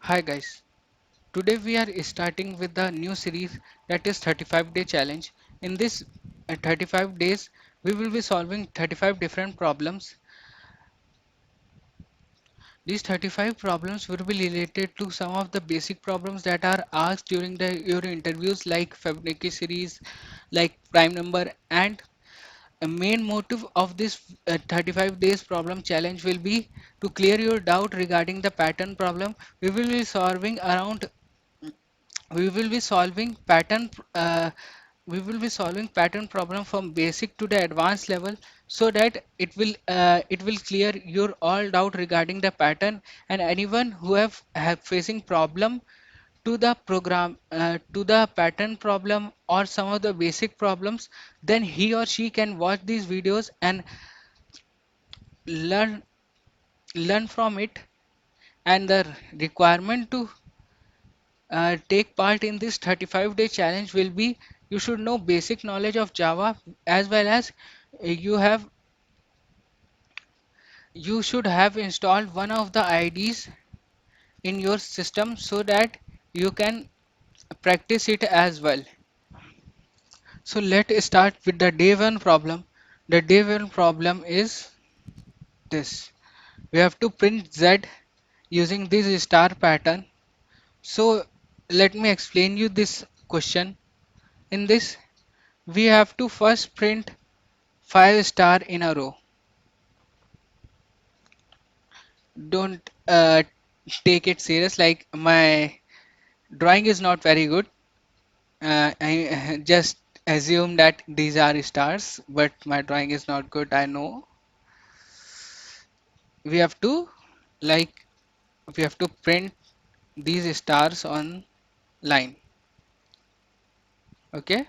Hi guys, today we are starting with the new series that is 35-day challenge. In this 35 days, we will be solving 35 different problems. These 35 problems will be related to some of the basic problems that are asked during your interviews like Fibonacci series, like prime number, and a main motive of this 35 days problem challenge will be to clear your doubt regarding the pattern problem. We will be solving pattern we will be solving pattern problem from basic to the advanced level, so that it will clear your all doubt regarding the pattern. And anyone who have facing problem to the program to the pattern problem or some of the basic problems, then he or she can watch these videos and learn learn from it. And the requirement to take part in this 35-day challenge will be you should know basic knowledge of Java, as well as you have you should have installed one of the IDs in your system so that you can practice it as well. So let's start with the day one problem. The day one problem is this. We have to print Z using this star pattern. So let me explain you this question. In this, we have to first print 5 star in a row. Don't take it serious, like my drawing is not very good. I just assume that these are stars, but my drawing is not good. I know. We have to like we have to print these stars on line. Okay,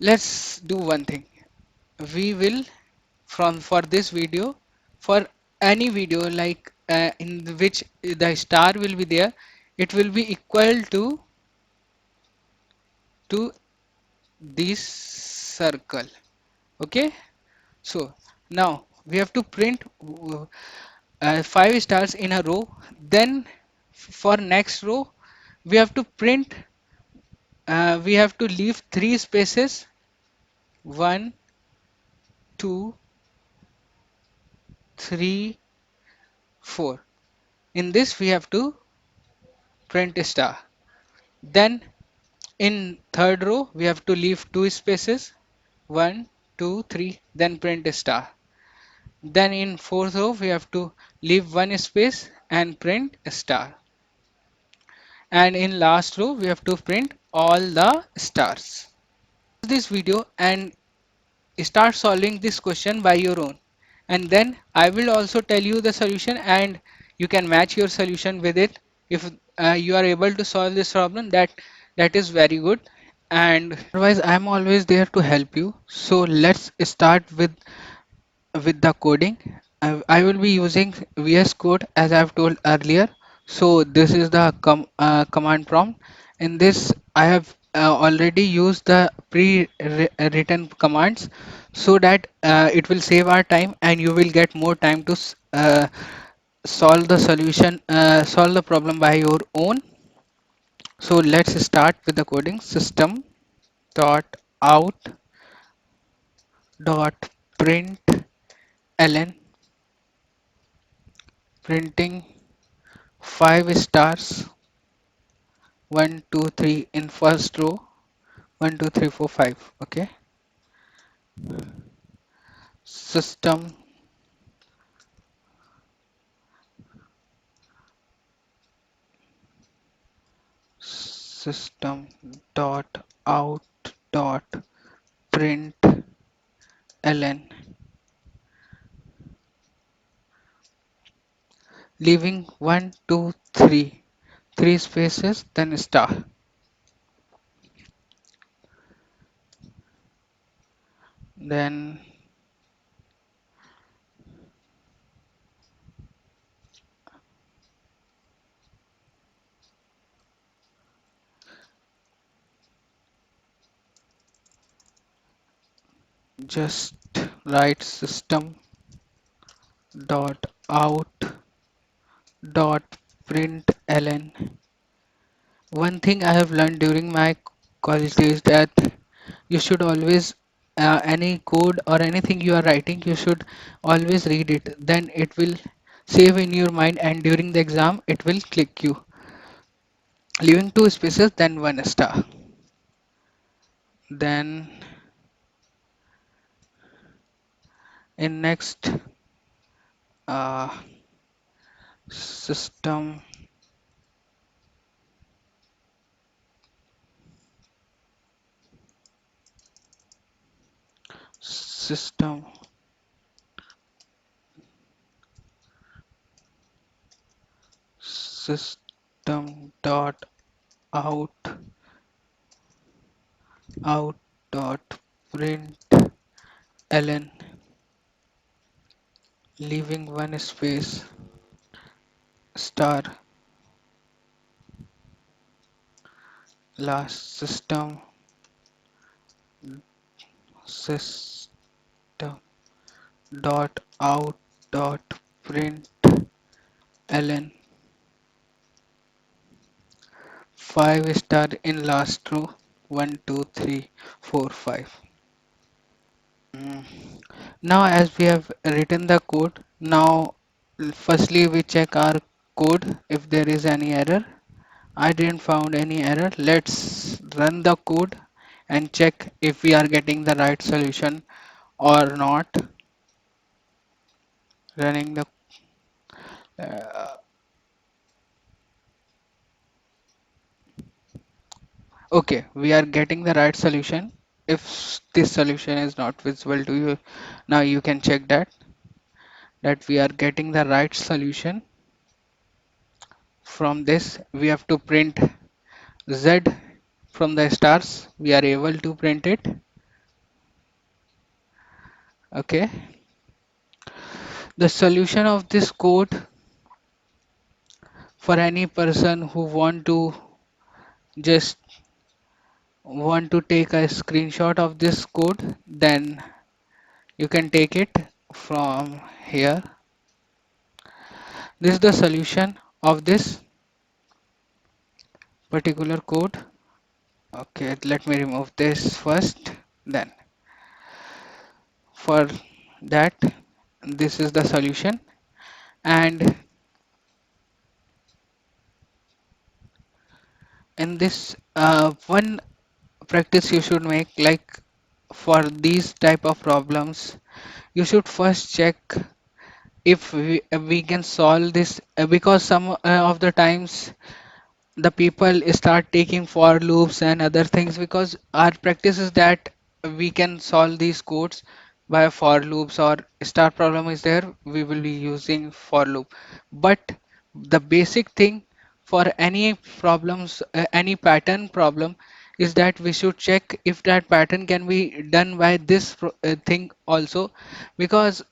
let's do one thing. We will, from for this video, for any video like in which the star will be there, it will be equal to this circle. Okay, so now we have to print 5 stars in a row. Then for next row we have to print we have to leave 3 spaces, 1, 2, 3, 4. In this we have to print a star. Then in third row we have to leave 2 spaces, 1, 2, 3, then print a star. Then in fourth row we have to leave 1 space and print a star. And in last row we have to print all the stars. This video and start solving this question by your own, and then I will also tell you the solution, and you can match your solution with it. If you are able to solve this problem, that is very good. And otherwise I'm always there to help you. So let's start with the coding. I will be using VS Code as I've told earlier. So this is the command prompt. In this, I have already used the pre-written commands, so that it will save our time and you will get more time to solve the problem by your own. So let's start with the coding. System dot out dot print ln, printing 5 stars, 1 2 3 in first row, 1 2 3 4 5. Okay, system system dot out dot print ln, leaving 1 2 3 3 spaces, then star. Then just write system dot out dot println. One thing I have learned during my college days that you should always any code or anything you are writing, you should always read it. Then it will save in your mind, and during the exam it will click you. Leaving two spaces, then one star. Then in next uh, system system system dot out out dot println, leaving one space, star, last system dot out dot println, 5 star in last row, 1 2 3 4 5. Mm. Now as we have written the code, now firstly we check our code if there is any error. I didn't found any error. Let's run the code and check if we are getting the right solution or not. Running the uh, okay, we are getting the right solution. If this solution is not visible to you, now you can check that we are getting the right solution. From this we have to print z from the stars. We are able to print it. Okay, the solution of this code for any person who just want to take a screenshot of this code, then you can take it from here. This is the solution of this particular code. Okay, let me remove this first. Then for that, this is the solution. And in this one practice you should make, like for these type of problems, you should first check if we can solve this, because some of the times the people start taking for loops and other things, because our practice is that we can solve these codes by for loops, or star problem is there, we will be using for loop. But the basic thing for any problems, any pattern problem, is that we should check if that pattern can be done by this thing also, because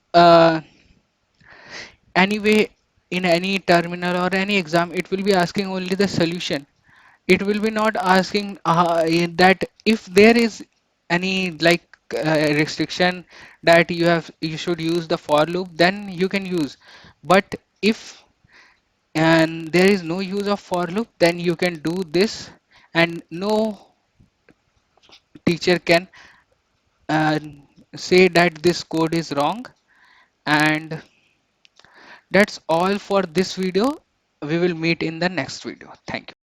anyway in any terminal or any exam it will be asking only the solution. It will be not asking that if there is any like restriction that you should use the for loop, then you can use. But if and there is no use of for loop, then you can do this, and no teacher can uh, say that this code is wrong. And that's all for this video. We will meet in the next video. Thank you.